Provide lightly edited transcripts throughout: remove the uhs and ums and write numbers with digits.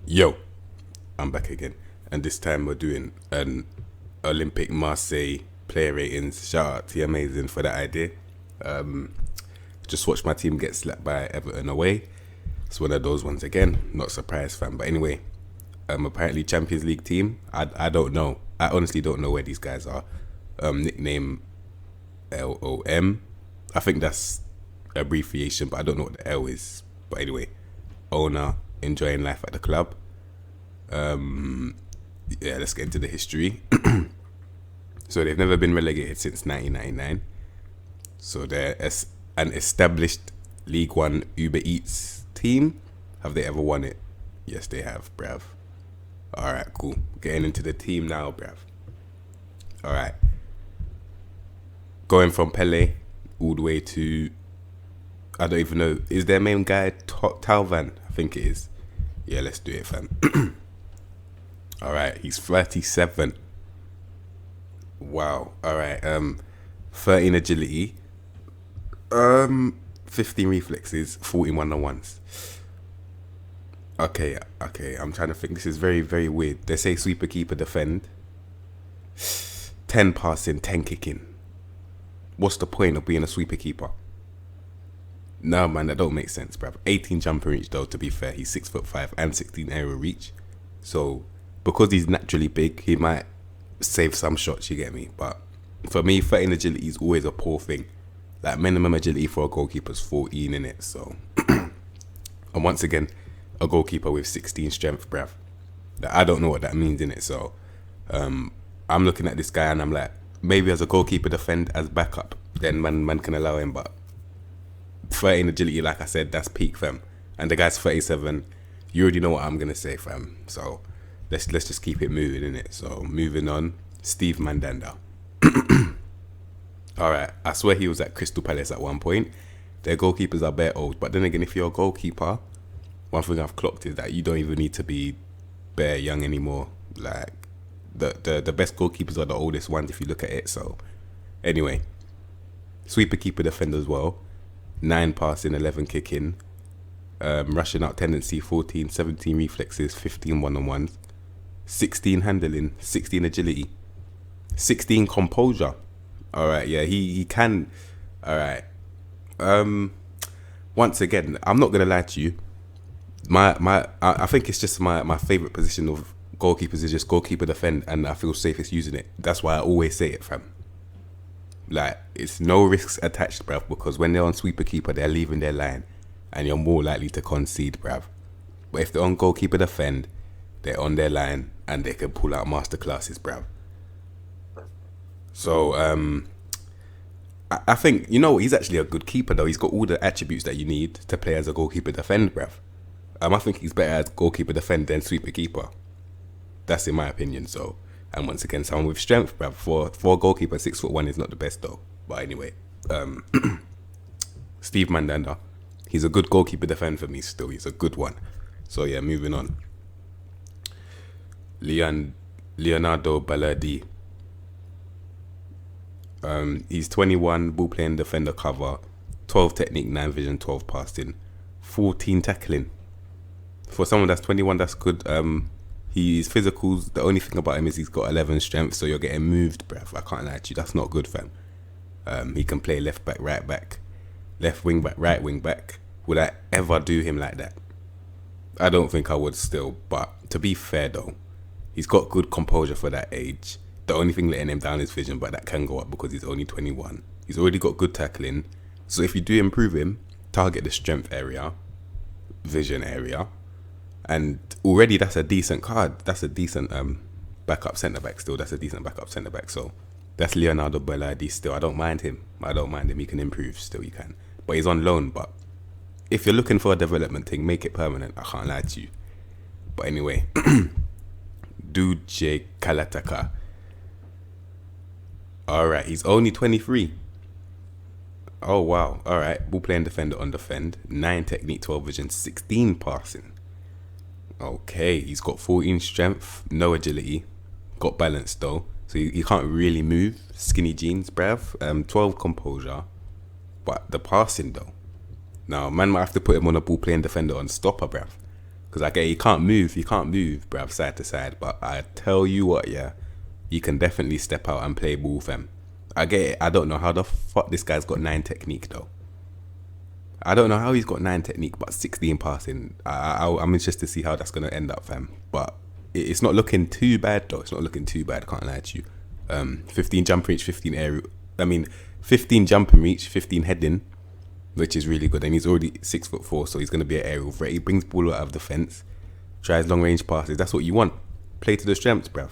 Yo, I'm back again, and this time we're doing an Olympic Marseille player ratings. Shout out to you, amazing for that idea. Um, just watched my team get slapped by Everton away. It's one of those ones again. Not surprised, fam. But anyway, apparently Champions League team. I don't know. I honestly don't know where these guys are. Nickname LOM. I think that's abbreviation, but I don't know what the L is. But anyway, owner enjoying life at the club. Yeah, let's get into the history. So they've never been relegated since 1999. So they're an established League One Uber Eats team. Have they ever won it? Yes, they have, bruv. Alright, cool. Getting into the team now, bruv. Alright. Going from Pele all the way to, I don't even know, is their main guy Talvan? I think it is. Yeah, let's do it, fam. Alright, he's 37. Wow. Alright, 13 agility, 15 reflexes, 14 one-on-ones. Okay, I'm trying to think. This is very, very weird. They say sweeper, keeper, defend. 10 passing, 10 kicking. What's the point of being a sweeper keeper? No, man, that don't make sense, bruv. 18 jumper reach, though, to be fair. He's 6'5" and 16 aerial reach. So, because he's naturally big, he might save some shots, you get me? But for me, 13 agility is always a poor thing. Like, minimum agility for a goalkeeper is 14 in it, so. And once again, a goalkeeper with 16 strength, bruv. I don't know what that means in it, so. I'm looking at this guy and I'm like, maybe as a goalkeeper defend as backup, then man can allow him, but 13 agility, like I said, that's peak, fam. And the guy's 37. You already know what I'm gonna say, fam. So let's just keep it moving, innit? So moving on, Steve Mandenda. Alright, I swear he was at Crystal Palace at one point. Their goalkeepers are bare old, but then again, if you're a goalkeeper, one thing I've clocked is that you don't even need to be bare young anymore. Like the best goalkeepers are the oldest ones if you look at it. So anyway, sweeper, keeper, defender as well. 9 passing, 11 kicking, rushing out tendency, 14, 17 reflexes, 15 one-on-ones, 16 handling, 16 agility, 16 composure. Alright, yeah, he can. Alright. Once again, I'm not gonna lie to you. I think it's just my favourite position of goalkeepers is just goalkeeper defend, and I feel safest using it. That's why I always say it, fam. Like, it's no risks attached, bruv, because when they're on sweeper keeper, they're leaving their line, and you're more likely to concede, bruv. But if they're on goalkeeper defend, they're on their line, and they can pull out masterclasses, bruv. So, I think, you know, he's actually a good keeper, though. He's got all the attributes that you need to play as a goalkeeper defend, bruv. I think he's better as goalkeeper defend than sweeper keeper. That's in my opinion, so. And once again, someone with strength, bruv. For a goalkeeper, 6'1" is not the best, though. But anyway, Steve Mandanda, he's a good goalkeeper defend for me still. He's a good one. So yeah, moving on. Leonardo Ballardy. He's 21, ball playing defender cover, 12 technique, 9 vision, 12 passing, 14 tackling. For someone that's 21, that's good. He's physicals. The only thing about him is he's got 11 strength, so you're getting moved, bruv. I can't lie to you. That's not good, fam. He can play left back, right back, left wing back, right wing back. Would I ever do him like that? I don't think I would still. But to be fair, though, he's got good composure for that age. The only thing letting him down is vision, but that can go up because he's only 21. He's already got good tackling. So if you do improve him, target the strength area, vision area, and already that's a decent card. That's a decent backup centre back still. That's a decent backup centre back. So that's Leonardo Ballardy still. I don't mind him. He can improve still. He can. But he's on loan. But if you're looking for a development thing, make it permanent. I can't lie to you. But anyway, Duje Kalataka. Alright, he's only 23. Oh wow. Alright, ball playing defender on defend. 9 technique, 12 vision, 16 passing. Okay, he's got 14 strength, no agility, got balance though, so he can't really move. Skinny jeans, bruv. 12 composure, but the passing though. Now, man might have to put him on a ball playing defender on stopper, bruv, Because I get he can't move, bruv, side to side. But I tell you what, yeah, he can definitely step out and play ball, fam. I get it. I don't know how the fuck this guy's got 9 technique though. I don't know how he's got 9 technique, but 16 passing. I'm interested to see how that's gonna end up, fam. But it's not looking too bad though. It's not looking too bad. Can't lie to you. 15 jump reach, 15 aerial. 15 jump and reach, 15 heading, which is really good. And he's already 6'4", so he's gonna be an aerial threat. He brings ball out of the fence, tries long range passes. That's what you want. Play to the strengths, bruv.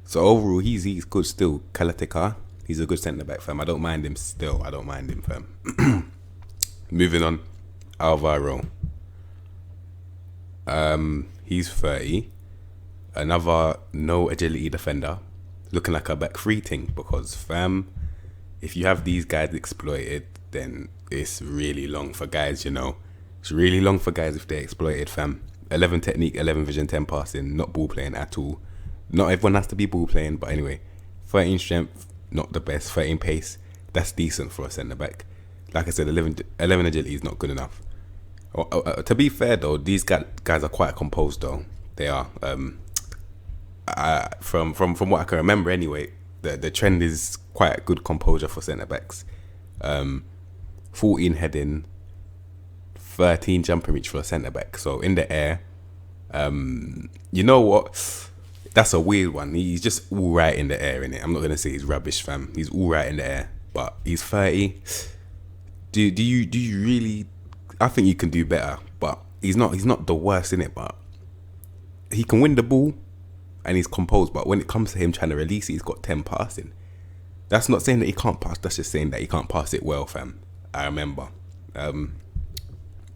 So overall, he's good still. Kalatika, he's a good centre back, fam. I don't mind him still. I don't mind him, fam. Moving on, Alvaro. He's 30. Another no agility defender, looking like a back 3 thing. Because, fam, if you have these guys exploited, then it's really long for guys, you know. It's really long for guys if they're exploited, fam. 11 technique, 11 vision, 10 passing, not ball playing at all. Not everyone has to be ball playing, but anyway. 13 strength, not the best. 13 pace, that's decent for a centre back. Like I said, 11 agility is not good enough. To be fair though, these guys are quite composed though. They are. From what I can remember anyway, the trend is quite good composure for centre backs. 14 heading, 13 jump and reach for a centre back. So in the air, you know what? That's a weird one. He's just all right in the air, innit? I'm not gonna say he's rubbish, fam. He's all right in the air, but he's 30. Do you really? I think you can do better, but he's not the worst in it. But he can win the ball, and he's composed. But when it comes to him trying to release it, he's got 10 passing. That's not saying that he can't pass. That's just saying that he can't pass it well, fam. I remember.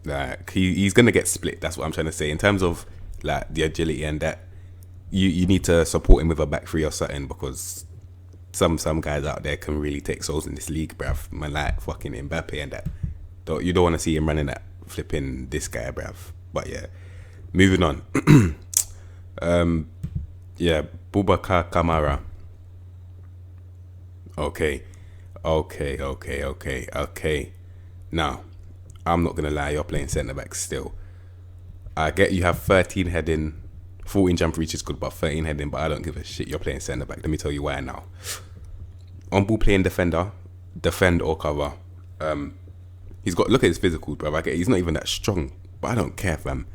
Like he's gonna get split. That's what I'm trying to say in terms of like the agility and that. You need to support him with a back 3 or something, because some guys out there can really take souls in this league, bruv. Man, like fucking Mbappe and that. You don't want to see him running that flipping this guy, bruv. But yeah, moving on. Yeah, Boubacar Kamara. Okay. Now, I'm not gonna lie, you're playing centre back still. I get you have 13 heading, 14 jump reach is good, but 13 heading, but I don't give a shit. You're playing centre back. Let me tell you why now. On ball playing defender, defend or cover. He's got, look at his physicals, bro. I get he's not even that strong, but I don't care, fam.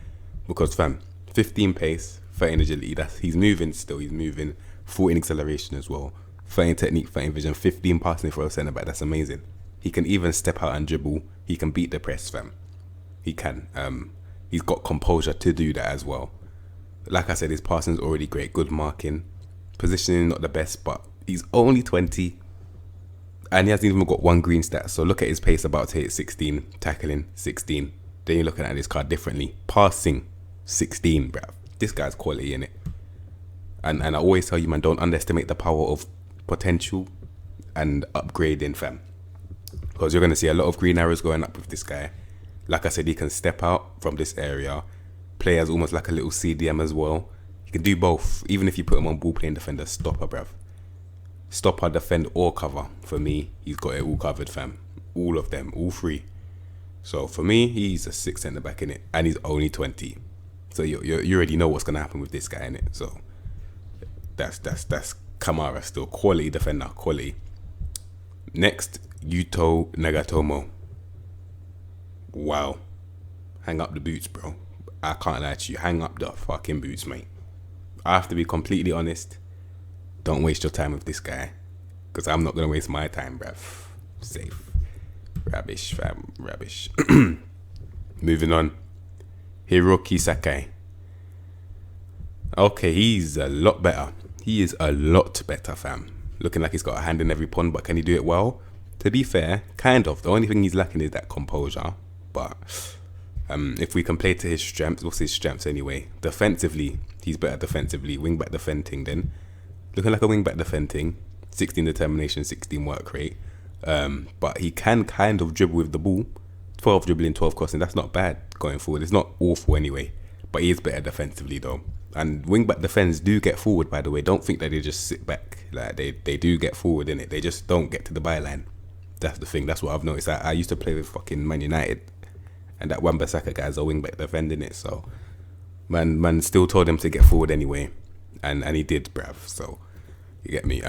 Because, fam, 15 pace, 13 agility. He's moving still. He's moving. 14 acceleration as well. 13 technique, 13 vision, 15 passing for a centre back. That's amazing. He can even step out and dribble. He can beat the press, fam. He can. He's got composure to do that as well. Like I said, his passing's already great. Good marking. Positioning, not the best, but he's only 20. And he hasn't even got 1 green stat. So look at his pace, about to hit 16. Tackling, 16. Then you're looking at this card differently. Passing, 16, bruv. This guy's quality, innit? And I always tell you, man, don't underestimate the power of potential and upgrading, fam. Because you're going to see a lot of green arrows going up with this guy. Like I said, he can step out from this area. Play as almost like a little CDM as well. He can do both. Even if you put him on ball playing defender, stopper, bruv. Stopper, defend or cover. For me, he's got it all covered, fam. All of them, all 3. So for me, he's a 6 centre back in it, and he's only 20. So you already know what's gonna happen with this guy in it. So that's Kamara still, quality defender, quality. Next, Uto Nagatomo. Wow, hang up the boots, bro. I can't lie to you. Hang up the fucking boots, mate. I have to be completely honest. Don't waste your time with this guy, because I'm not going to waste my time, bruv. Safe. Rubbish, fam. Rubbish. Moving on. Hiroki Sakai. Okay, he's a lot better. He is a lot better, fam. Looking like he's got a hand in every pond, but can he do it well? To be fair, kind of. The only thing he's lacking is that composure. But if we can play to his strengths, what's his strengths anyway? Defensively, he's better defensively. Wing-back defending then. Looking like a wing-back defending. 16 determination, 16 work rate. But he can kind of dribble with the ball. 12 dribbling, 12 crossing. That's not bad going forward. It's not awful anyway. But he is better defensively though. And wing-back defenders do get forward, by the way. Don't think that they just sit back. Like they do get forward in it. They just don't get to the byline. That's the thing. That's what I've noticed. I used to play with fucking Man United. And that Wan-Bissaka guy's a wing-back defending it. So Man still told him to get forward anyway, and he did, bruv. So you get me.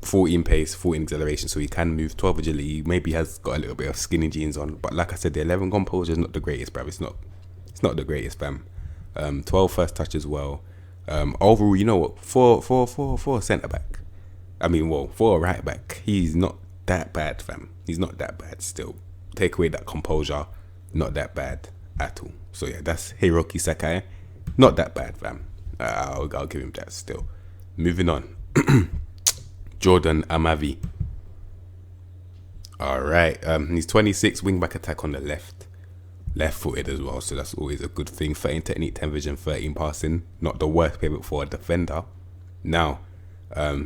14 pace, 14 acceleration, so he can move. 12 agility. Maybe has got a little bit of skinny jeans on, but like I said, the 11 composure is not the greatest, bruv. It's not the greatest, fam. 12 first touch as well. Overall, you know what? For a centre back, for a right back, he's not that bad, fam. He's not that bad still. Take away that composure, not that bad at all. So yeah, that's Hiroki Sakai. Not that bad, fam. I'll give him that still. Moving on. Jordan Amavi. Alright, he's 26, wing back attack on the left footed as well, so that's always a good thing. 13 technique, 10 vision, 13 passing. Not the worst pivot for a defender. Now,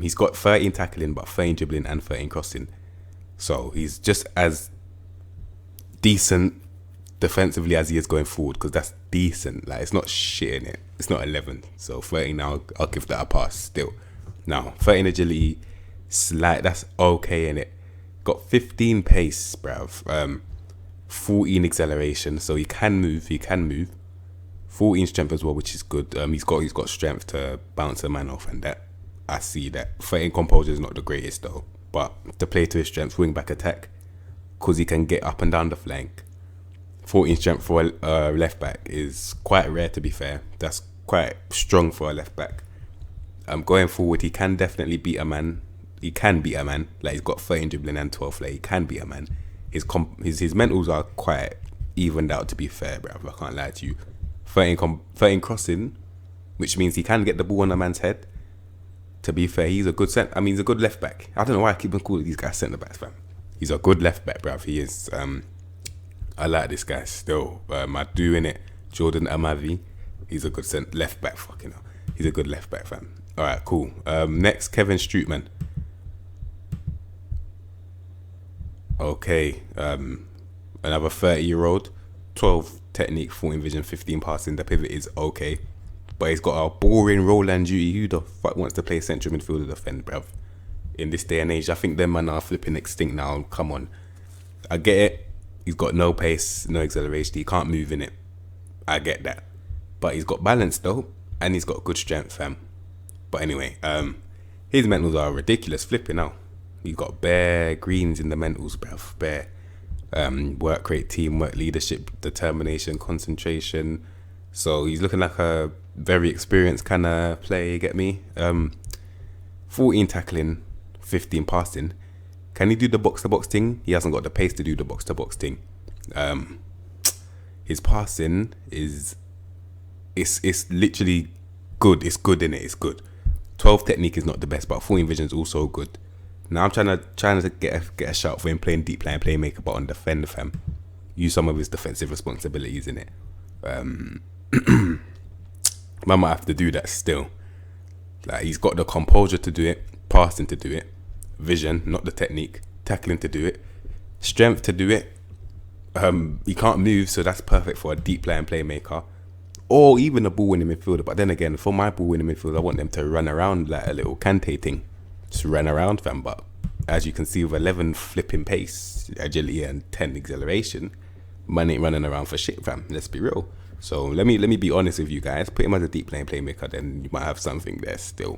he's got 13 tackling, but 13 dribbling and 13 crossing. So he's just as decent defensively as he is going forward, because that's decent. Like, it's not shit in it. It's not 11. So 13 now, I'll give that a pass still. Now, 13 agility, that's okay in it. Got 15 pace, bruv. 14 acceleration, so he can move. 14 strength as well, which is good. He's got strength to bounce a man off, and that I see that. 13 composure is not the greatest though, but to play to his strengths, wing back attack, because he can get up and down the flank. 14 strength for a left back is quite rare, to be fair. That's quite strong for a left back. Going forward, he can definitely beat a man. He can beat a man. Like, he's got 13 dribbling and 12 play. He can beat a man. His mentals are quite evened out, to be fair, bruv. I can't lie to you. 13 crossing, which means he can get the ball on a man's head. To be fair, he's a good he's a good left back. I don't know why I keep on calling these guys centre backs, fam. He's a good left back, bruv. He is. I like this guy still. I do in it. Jordan Amavi. He's a good left back. Fucking hell. He's a good left back, fam. All right, cool. Next, Kevin Strutman. Okay, another 30-year-old, 12 technique, 14 vision, 15 passing. The pivot is okay, but he's got a boring role and duty. Who the fuck wants to play central midfielder defend, bruv? In this day and age, I think them man are flipping extinct now. Come on, I get it. He's got no pace, no acceleration. He can't move in it. I get that, but he's got balance though, and he's got good strength, fam. But anyway, his mentals are ridiculous. Flipping out. He's got bare greens in the mentals, bruv. Bare work rate, teamwork, leadership, determination, concentration. So he's looking like a very experienced kind of player, you get me? 14 tackling, 15 passing. Can he do the box-to-box thing? He hasn't got the pace to do the box-to-box thing. His passing is... It's literally good. It's good, innit? It's good. 12 technique is not the best, but 14 vision is also good. Now I'm trying to get a shout for him playing deep line playmaker, but on defender, fam. Use some of his defensive responsibilities in it. Man might have to do that still. Like, he's got the composure to do it, passing to do it, vision, not the technique, tackling to do it, strength to do it. He can't move, so that's perfect for a deep line playmaker, or even a ball winning midfielder. But then again, for my ball winning midfielder, I want them to run around like a little Kante thing. Just run around, fam. But as you can see, with 11 flipping pace, agility, and 10 acceleration, man ain't running around for shit, fam. Let's be real. So let me be honest with you guys. Put him as a deep lane playmaker, then you might have something there still.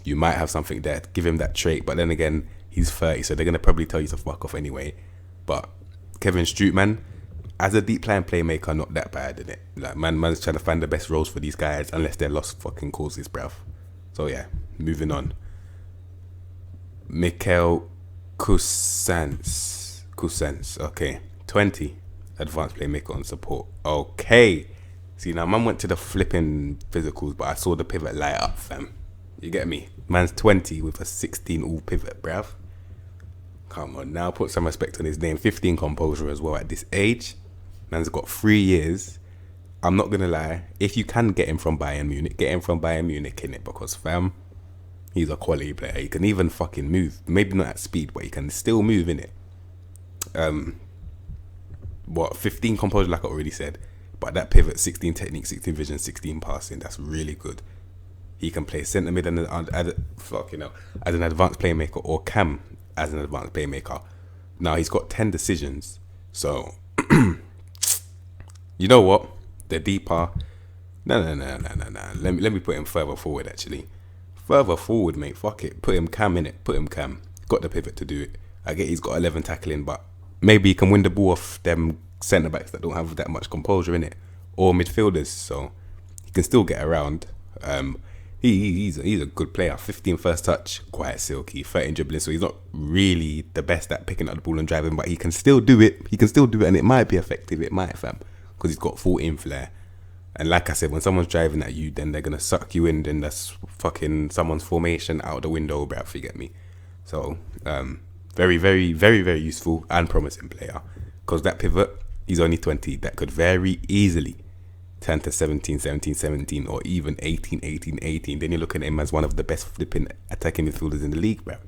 You might have something there. Give him that trait. But then again, he's 30, so they're gonna probably tell you to fuck off anyway. But Kevin Strutman, as a deep line playmaker, not that bad, isn't it? Like, man's trying to find the best roles for these guys, unless they're lost fucking causes, bruv. So yeah, moving on. Mikel Cousins, okay, 20, advanced playmaker on support. Okay, see, now man went to the flipping physicals, but I saw the pivot light up, fam. You get me? Man's 20 with a 16 all pivot, bruv. Come on, now put some respect on his name. 15 composure as well at this age. Man's got 3 years. I'm not gonna lie, if you can get him from Bayern Munich, get him from Bayern Munich in it, because fam, he's a quality player. He can even fucking move. Maybe not at speed, but he can still move in it. 15 composure, like I already said. But that pivot, 16 technique, 16 vision, 16 passing, that's really good. He can play centre mid as an advanced playmaker, or cam as an advanced playmaker. Now he's got 10 decisions. So, you know what? The deeper No. Let me put him further forward, actually. Further forward, mate. Fuck it. Put him cam in it. Put him cam. Got the pivot to do it. I get he's got 11 tackling, but maybe he can win the ball off them centre backs that don't have that much composure in it, or midfielders. So he can still get around. He's a good player. 15 first touch, quite silky. 13 dribbling, so he's not really the best at picking up the ball and driving, but he can still do it. And it might be effective. It might, fam, because he's got 14 flair. And like I said, when someone's driving at you, then they're gonna suck you in. Then that's fucking someone's formation out the window, bruv. You get me? So very, very, very, very useful and promising player. Because that pivot, he's only 20. That could very easily turn to 17, or even 18. Then you're looking at him as one of the best flipping attacking midfielders in the league, bruv.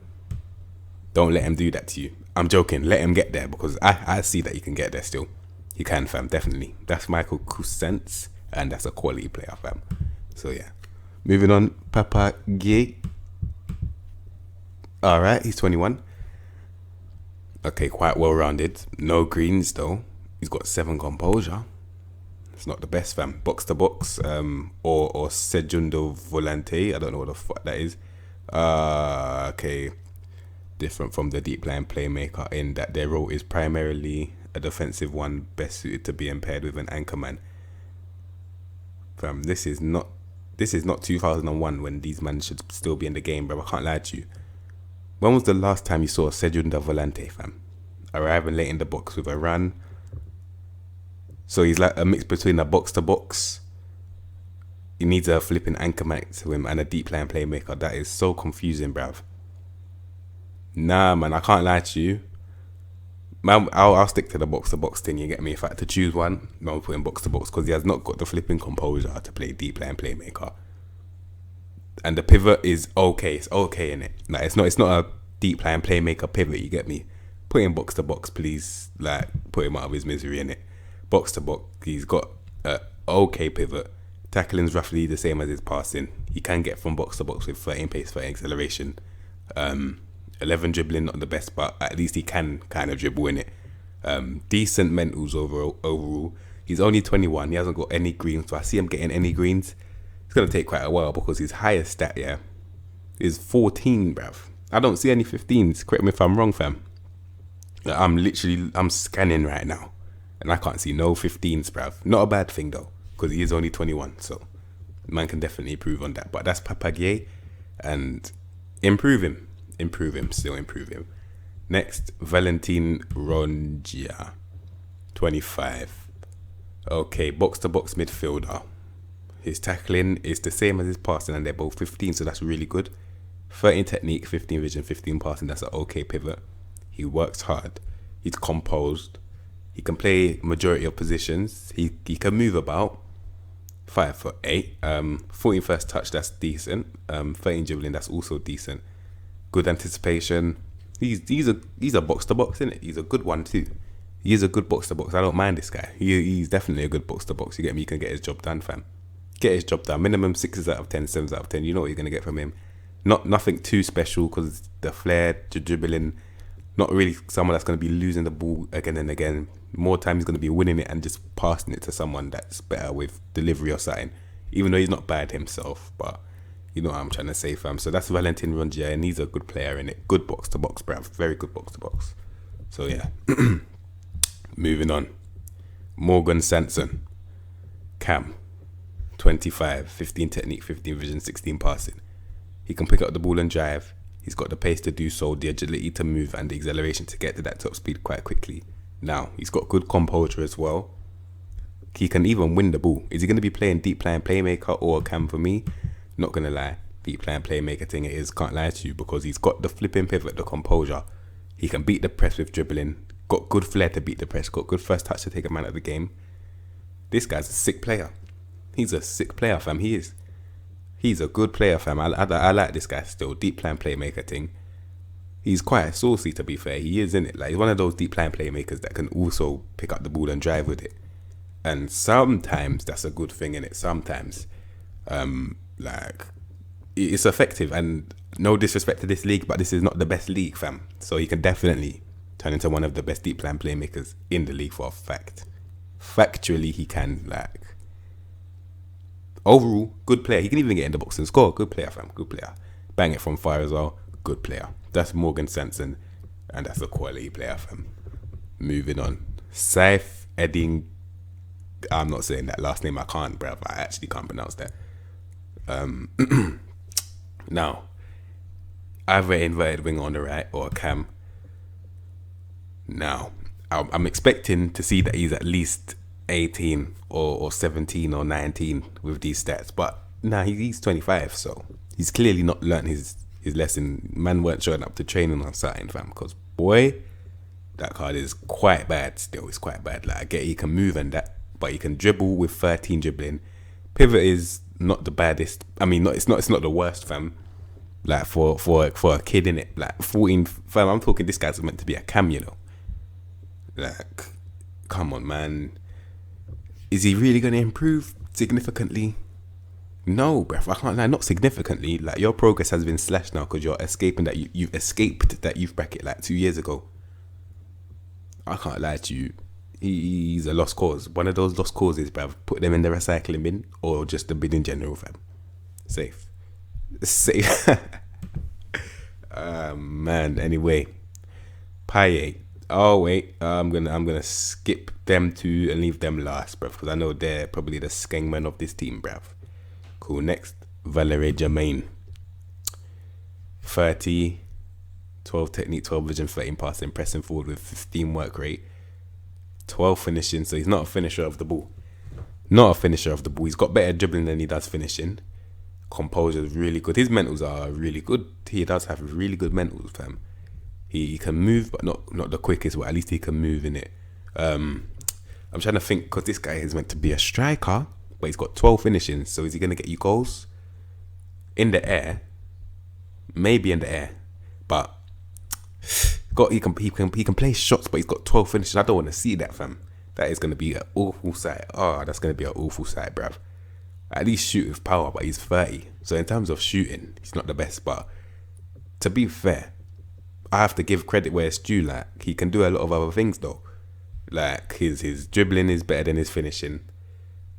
Don't let him do that to you. I'm joking. Let him get there, because I see that he can get there still. He can, fam, definitely. That's Michael Cousins. And that's a quality player, fam. So yeah. Moving on, Papa Gay. Alright, he's 21. Okay, quite well rounded. No greens though. He's got 7 composure. It's not the best, fam. Box to box, or segundo volante. I don't know what the fuck that is. Okay. Different from the deep line playmaker in that their role is primarily a defensive one, best suited to being paired with an anchorman. Fam, this is not 2001 when these men should still be in the game, bro. I can't lie to you. When was the last time you saw Segundo Volante, fam? Arriving late in the box with a run. So he's like a mix between a box to box. He needs a flipping anchorman to him and a deep line playmaker. That is so confusing, bruv. Nah, man, I can't lie to you. Man, I'll stick to the box to box thing. You get me? If I had to choose one, I'll put in box to box, because he has not got the flipping composure to play deep line playmaker. And the pivot is okay. It's okay in it. Like it's not a deep line playmaker pivot. You get me? Put him box to box, please. Like put him out of his misery in it. Box to box. He's got a okay pivot. Tackling's roughly the same as his passing. He can get from box to box with 13 pace, 13 acceleration. 11 dribbling, not the best, but at least he can kind of dribble in it. Decent mentals overall. He's only 21. He hasn't got any greens, so I see him getting any greens. It's going to take quite a while, because his highest stat, yeah, is 14, bruv. I don't see any 15s. Correct me if I'm wrong, fam. Like, I'm scanning right now, and I can't see no 15s, bruv. Not a bad thing, though, because he is only 21, so man can definitely improve on that. But that's Papagie, and improve him. Still improve him. Next, Valentin Rongia, 25. Okay, box to box midfielder. His tackling is the same as his passing, and they're both 15, so that's really good. 13 technique, 15 vision, 15 passing. That's an okay pivot. He works hard. He's composed. He can play majority of positions. He can move about. 5'8". 14 first touch, that's decent. 13 dribbling, that's also decent. Good anticipation. He's a box to box, isn't it? He's a good one too. He is a good box to box. I don't mind this guy. He's definitely a good box to box. You get me? You can get his job done, fam. Get his job done. Minimum 6s out of 10, 7s out of 10. You know what you're gonna get from him. Nothing too special, because the flair, the dribbling, not really someone that's gonna be losing the ball again and again. More time he's gonna be winning it and just passing it to someone that's better with delivery or something. Even though he's not bad himself, but you know what I'm trying to say, fam. So that's Valentin Rongia, and he's a good player in it. Good box to box, bruv. Very good box to box. So yeah. Moving on. Morgan Sanson. Cam. 25. 15 technique, 15 vision, 16 passing. He can pick up the ball and drive. He's got the pace to do so, the agility to move, and the acceleration to get to that top speed quite quickly. Now, he's got good composure as well. He can even win the ball. Is he going to be playing deep line playmaker or Cam for me? Not gonna lie, deep line playmaker thing it is, can't lie to you, because he's got the flipping pivot, the composure. He can beat the press with dribbling, got good flair to beat the press, got good first touch to take a man out of the game. This guy's a sick player. He's a sick player, fam. He is. He's a good player, fam. I like this guy still. Deep line playmaker thing. He's quite saucy, to be fair. He is, in it. Like, he's one of those deep line playmakers that can also pick up the ball and drive with it. And sometimes that's a good thing, in it. Sometimes. Like, it's effective, and no disrespect to this league, but this is not the best league, fam. So he can definitely turn into one of the best deep line playmakers in the league for a fact. Factually, he can. Like, Overall, good player. He can even get in the box and score. Good player, fam. Good player. Bang it from far as well. Good player. That's Morgan Sanson, and that's a quality player, fam. Moving on. Saif Edding. I'm not saying that last name. I can't, bruv. I actually can't pronounce that. Now, either inverted wing on the right or a cam. Now, I'm expecting to see that he's at least 18 or 17 or 19 with these stats. But nah, he's 25, so he's clearly not learnt his lesson. Man weren't showing up to training on Saturday, fam. Because, boy, that card is quite bad still. It's quite bad. Like, I get he can move and that, but he can dribble with 13 dribbling. Pivot is not the baddest. I mean, it's not the worst, fam. Like, for a kid, innit? Like, 14, fam, I'm talking this guy's meant to be a cam, you know? Like, come on, man. Is he really going to improve significantly? No, bruv. I can't lie. Not significantly. Like, your progress has been slashed now because you're escaping that. You've escaped that youth bracket like 2 years ago. I can't lie to you. He's a lost cause. One of those lost causes, bruv. Put them in the recycling bin or just the bin in general, fam. Safe. Man. Anyway, Paella. Oh wait, I'm gonna skip them two and leave them last, bruv, because I know they're probably the skengmen of this team, bruv. Cool. Next, Valerie Jermaine. 30, 12 technique, 12 vision, 13 passing, pressing forward with 15 work rate, 12 finishing. So he's not a finisher of the ball. He's got better dribbling than he does finishing. Composure is really good. His mentals are really good. He does have really good mentals, fam. He can move, but not the quickest, but at least he can move in it. I'm trying to think, because this guy is meant to be a striker, but he's got 12 finishings. So is he going to get you goals? In the air? Maybe in the air. But he can play shots, but he's got 12 finishes. I don't want to see that, fam. That is going to be an awful sight. Oh, that's going to be an awful sight, bruv. At least shoot with power, but he's 30. So in terms of shooting, he's not the best. But to be fair, I have to give credit where it's due. Like, he can do a lot of other things though. Like, his dribbling is better than his finishing.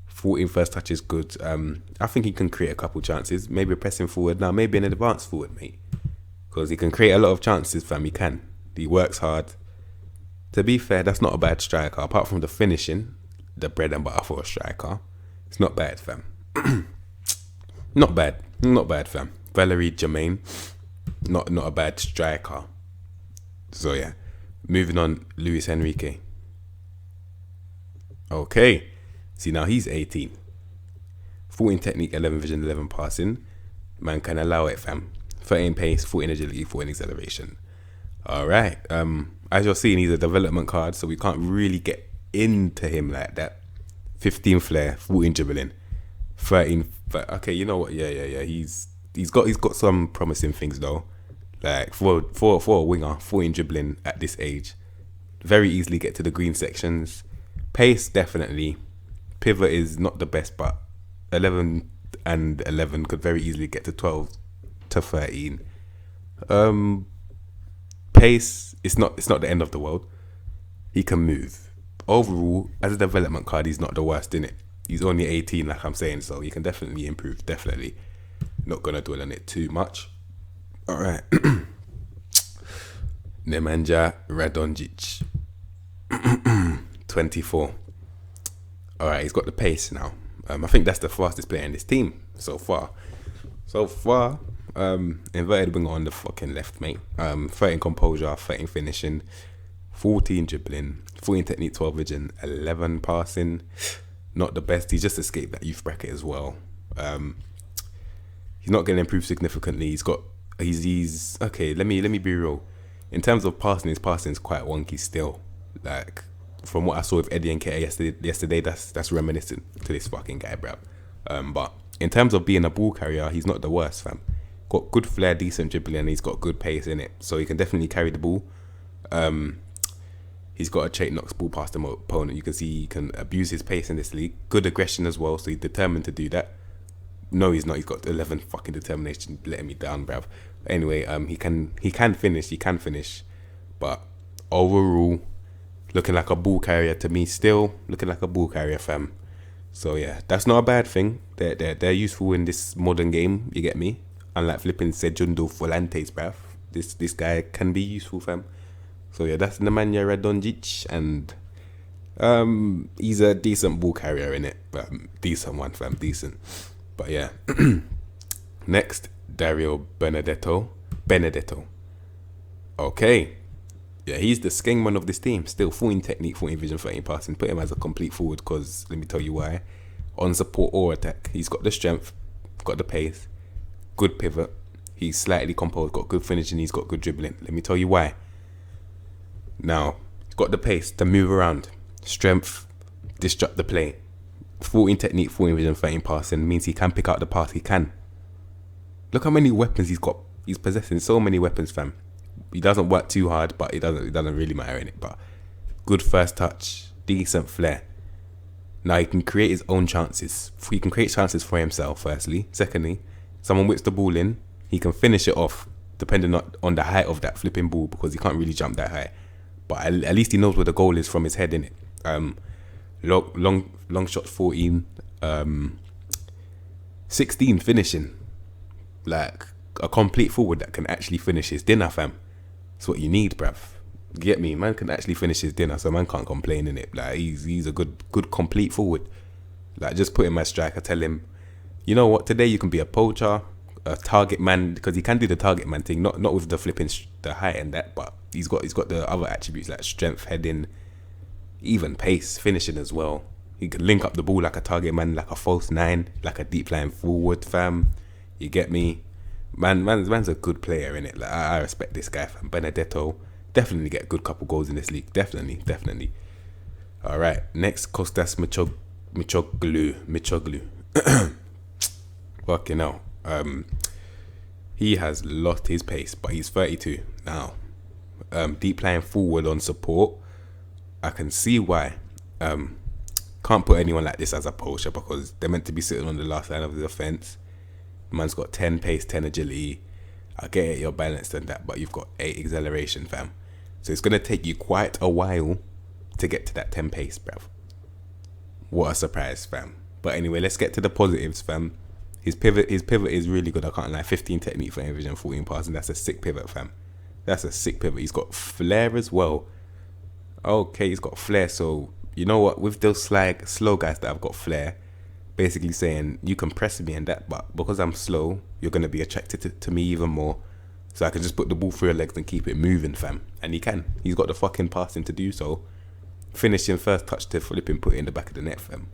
14 first touch is good. I think he can create a couple chances. Maybe pressing forward now, maybe an advanced forward, mate. Because he can create a lot of chances, fam. He can. He works hard. To be fair, that's not a bad striker. Apart from the finishing, the bread and butter for a striker, it's not bad, fam. Not bad, fam. Valerie Jermaine, not a bad striker. So yeah, moving on. Luis Henrique. Okay, see now he's 18. 14 technique, 11 vision, 11 passing. Man can allow it, fam. 13 pace, 14 agility, 14 acceleration. All right. As you're seeing, he's a development card, so we can't really get into him like that. 15 flair, 14 dribbling, 13. Okay, you know what? Yeah. He's got some promising things though. Like for a winger, 14 dribbling at this age, very easily get to the green sections. Pace definitely. Pivot is not the best, but 11 and 11 could very easily get to 12 to 13. Pace, it's not the end of the world. He can move. Overall, as a development card, he's not the worst in it. He's only 18, like I'm saying, so he can definitely improve. Definitely. Not gonna dwell on it too much. All right. Nemanja Radonjic. 24. All right, he's got the pace now. I think that's the fastest player in this team so far. Inverted winger on the fucking left, mate. 13 composure, 13 finishing, 14 dribbling, 14 technique, 12 vision, 11 passing. Not the best. He's just escaped that youth bracket as well. He's not going to improve significantly. He's okay. Let me be real. In terms of passing, his passing is quite wonky still. Like, from what I saw with Eddie and Keta yesterday, that's reminiscent to this fucking guy, bruv. But in terms of being a ball carrier, he's not the worst, fam. Got good flair, decent dribbling, and he's got good pace in it. So he can definitely carry the ball. He's got a trait knocks ball past the opponent. You can see he can abuse his pace in this league. Good aggression as well, so he's determined to do that. No, he's not. He's got 11 fucking determination, letting me down, bruv. Anyway, he can finish. But overall, looking like a ball carrier to me still. Looking like a ball carrier, fam. So yeah, that's not a bad thing. They're useful in this modern game. You get me? Unlike flipping Sejundo Volantes, bruv. This guy can be useful, fam. So yeah, that's Nemanja Radonjic, and he's a decent ball carrier in it. Decent one, fam, decent. But yeah, next Dario Benedetto. Okay. Yeah, he's the skengman of this team. Still 14 technique, 14 vision, 13 passing. Put him as a complete forward because let me tell you why. On support or attack, he's got the strength, got the pace, good pivot. He's slightly composed, got good finishing, he's got good dribbling. Let me tell you why. Now, he's got the pace to move around, strength, disrupt the play. 14 technique, 14 vision, 13 passing means he can pick out the pass. He can. Look how many weapons he's got. He's possessing so many weapons, fam. He doesn't work too hard, but it doesn't really matter in it. But good first touch, decent flair. Now he can create his own chances. He can create chances for himself, firstly. Secondly, someone whips the ball in, he can finish it off, depending on the height of that flipping ball, because he can't really jump that high. But at least he knows where the goal is from his head, innit? Long shot 14, 16 finishing. Like a complete forward that can actually finish his dinner, fam. That's what you need, bruv. Get me? Man can actually finish his dinner, so man can't complain in it. Like he's a good complete forward. Like just put him as striker, tell him, you know what, today you can be a poacher, a target man, because he can do the target man thing, not with the flipping the height and that, but he's got the other attributes like strength, heading, even pace, finishing as well. He can link up the ball like a target man, like a false nine, like a deep line forward, fam. You get me? Man's a good player in it. Like I respect this guy, fam. Benedetto definitely get a good couple goals in this league. Definitely. All right, next Costas Macho. Michoglu. Fucking hell. He has lost his pace, but he's 32 now. Deep line forward on support. I can see why. Can't put anyone like this as a poacher because they're meant to be sitting on the last line of the defense. Man's got 10 pace, 10 agility. I get it, you're balanced and that, but you've got 8 acceleration, fam. So it's gonna take you quite a while to get to that 10 pace, bruv. What a surprise, fam. But anyway, let's get to the positives, fam. His pivot is really good. I can't lie. 15 technique for vision, 14 passing. That's a sick pivot, fam. That's a sick pivot. He's got flair as well. Okay, he's got flair. So you know what? With those slow guys that have got flair, basically saying you can press me and that, but because I'm slow, you're gonna be attracted to me even more. So I can just put the ball through your legs and keep it moving, fam. And he can. He's got the fucking passing to do so. Finishing first touch to flipping put it in the back of the net, fam.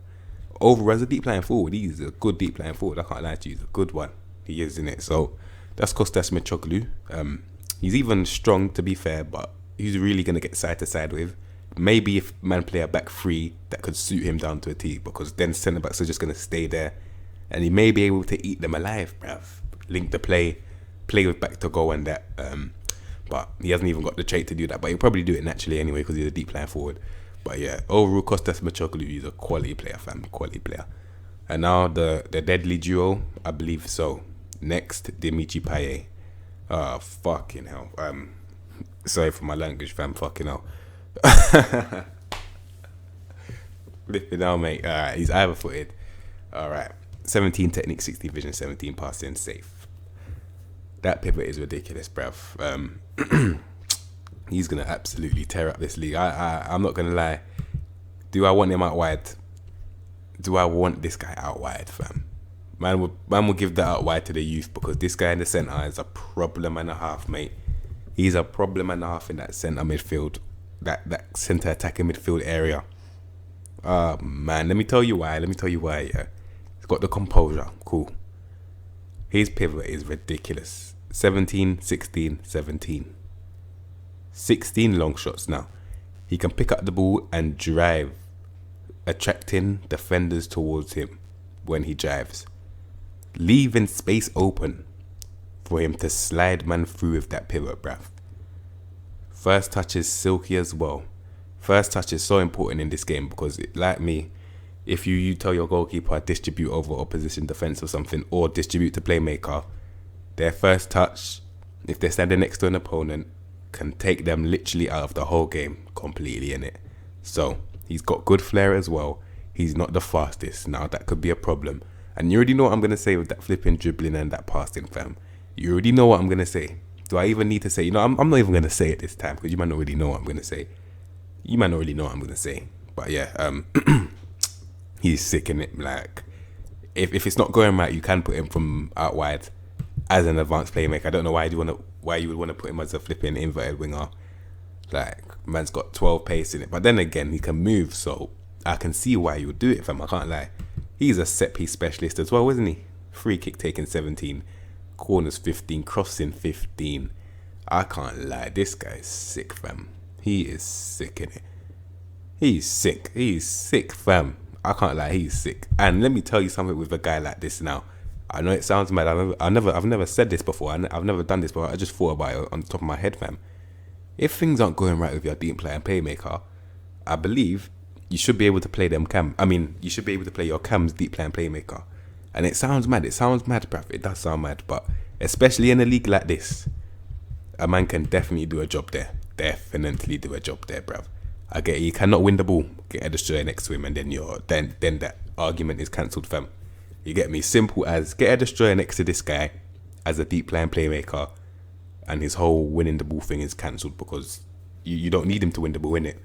Overall, as a deep line forward, he's a good deep line forward. I can't lie to you, he's a good one. He is in it. So that's Costas Michoglu. He's even strong, to be fair, but he's really gonna get side to side with. Maybe if man play a back three, that could suit him down to a T, because then centre backs are just gonna stay there, and he may be able to eat them alive, bruv. Link the play with back to goal and that. But he hasn't even got the trait to do that. But he'll probably do it naturally anyway because he's a deep line forward. But yeah, overall Costas Macho, he's a quality player, fam, quality player. And now the deadly duo, I believe so. Next, Dimichi Paella. Oh, fucking hell. Sorry for my language, fam. Fucking hell. Flip it down, mate. Alright, he's either footed. Alright. 17 technique, 16 vision, 17 passing, safe. That pivot is ridiculous, bruv. He's gonna absolutely tear up this league. I'm not gonna lie. Do I want him out wide? Do I want this guy out wide, fam? Man will give that out wide to the youth, because this guy in the centre is a problem and a half, mate. He's a problem and a half in that centre midfield, that centre attacking midfield area. Man, let me tell you why. Yeah, he's got the composure. Cool. His pivot is ridiculous. 17, 16, 17. 16 long shots now. He can pick up the ball and drive, attracting defenders towards him when he drives, leaving space open for him to slide man through with that pivot, bruv. First touch is silky as well. First touch is so important in this game because, like me, if you tell your goalkeeper distribute over opposition defense or something, or distribute to playmaker, their first touch, if they're standing next to an opponent, can take them literally out of the whole game completely in it. So he's got good flair as well. He's not the fastest. Now, that could be a problem. And you already know what I'm going to say with that flipping dribbling and that passing, fam. You already know what I'm going to say. Do I even need to say? I'm not even going to say it this time because you might not really know what I'm going to say. You might not really know what I'm going to say. But yeah, he's sick in it. Like, if it's not going right, you can put him from out wide as an advanced playmaker. I don't know why you would want to put him as a flipping inverted winger. Like, man's got 12 pace in it. But then again, he can move, so I can see why you would do it, fam. I can't lie. He's a set piece specialist as well, isn't he? Free kick taking 17, corners 15, crossing 15. I can't lie. This guy's sick, fam. He is sick in it. He's sick. He's sick, fam. I can't lie. He's sick. And let me tell you something with a guy like this now. I know it sounds mad. I've never said this before. I've never done this before. I just thought about it on the top of my head, fam. If things aren't going right with your deep player and playmaker, I believe you should be able to play them cam. I mean, you should be able to play your cams, deep player and playmaker. And it sounds mad. It sounds mad, bruv. It does sound mad. But especially in a league like this, a man can definitely do a job there. Definitely do a job there, bruv. I get it. You cannot win the ball, get a destroyer next to him, and then then that argument is cancelled, fam. You get me? Simple as get a destroyer next to this guy as a deep player and playmaker, and his whole winning the ball thing is cancelled because you don't need him to win the ball, innit?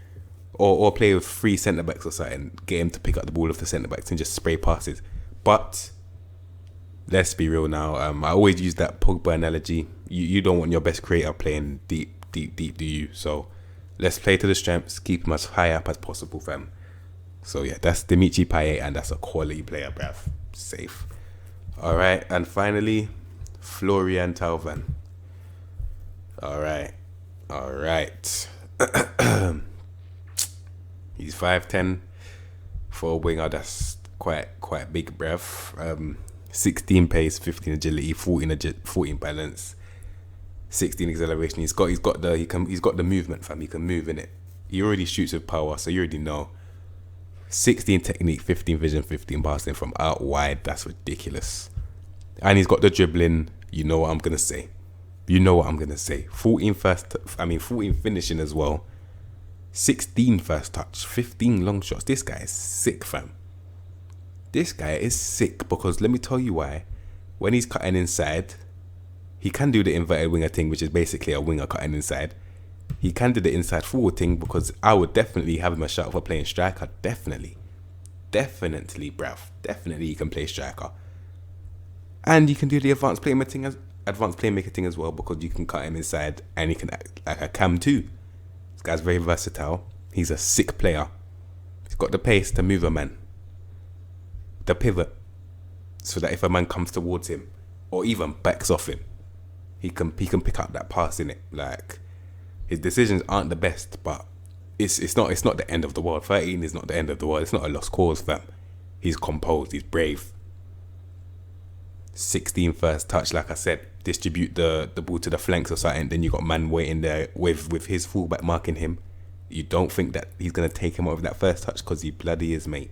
Or play with 3 centre backs or something, get him to pick up the ball off the centre backs and just spray passes. But let's be real now. I always use that Pogba analogy. You don't want your best creator playing deep, do you? So let's play to the strengths, keep him as high up as possible, fam. So yeah, that's Dimichi Paella, and that's a quality player, bruv. Safe. All right, and finally, Florian Talvan. All right. He's 5'10" for a winger. That's quite big, bruv. 16 pace, 15 agility, 14 balance, 16 acceleration. He's got the movement, fam. He can move in it. He already shoots with power, so you already know. 16 technique, 15 vision, 15 passing from out wide. That's ridiculous. And he's got the dribbling. You know what I'm gonna say. 14 finishing as well. 16 first touch, 15 long shots. This guy is sick, fam. This guy is sick because let me tell you why. When he's cutting inside, he can do the inverted winger thing, which is basically a winger cutting inside. He can do the inside forward thing because I would definitely have him a shout for playing striker. Definitely, bruv. Definitely he can play striker. And you can do the advanced playmaker thing as well because you can cut him inside and he can act like a cam too. This guy's very versatile. He's a sick player. He's got the pace to move a man. The pivot. So that if a man comes towards him or even backs off him, he can pick up that pass in it. Like, his decisions aren't the best, but it's not the end of the world. 13 is not the end of the world. It's not a lost cause, fam. He's composed. He's brave. 16 first touch, like I said. Distribute the ball to the flanks or something. Then you got man waiting there with his fullback marking him. You don't think that he's gonna take him out of that first touch because he bloody is, mate.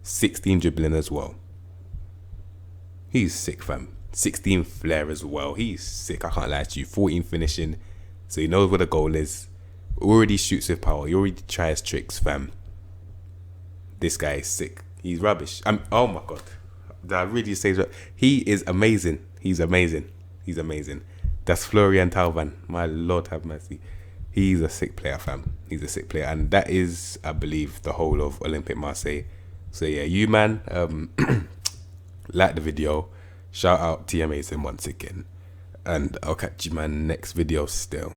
16 dribbling as well. He's sick, fam. 16 flair as well. He's sick. I can't lie to you. 14 finishing. So he knows where the goal is. Already shoots with power. He already tries tricks, fam. This guy is sick. He's rubbish. Oh my god. Did I really say that? He is amazing. He's amazing. That's Florian Talvan. My Lord have mercy. He's a sick player, fam. He's a sick player. And that is, I believe, the whole of Olympique Marseille. So yeah, you man, like the video. Shout out TMASN once again. And I'll catch you man next video still.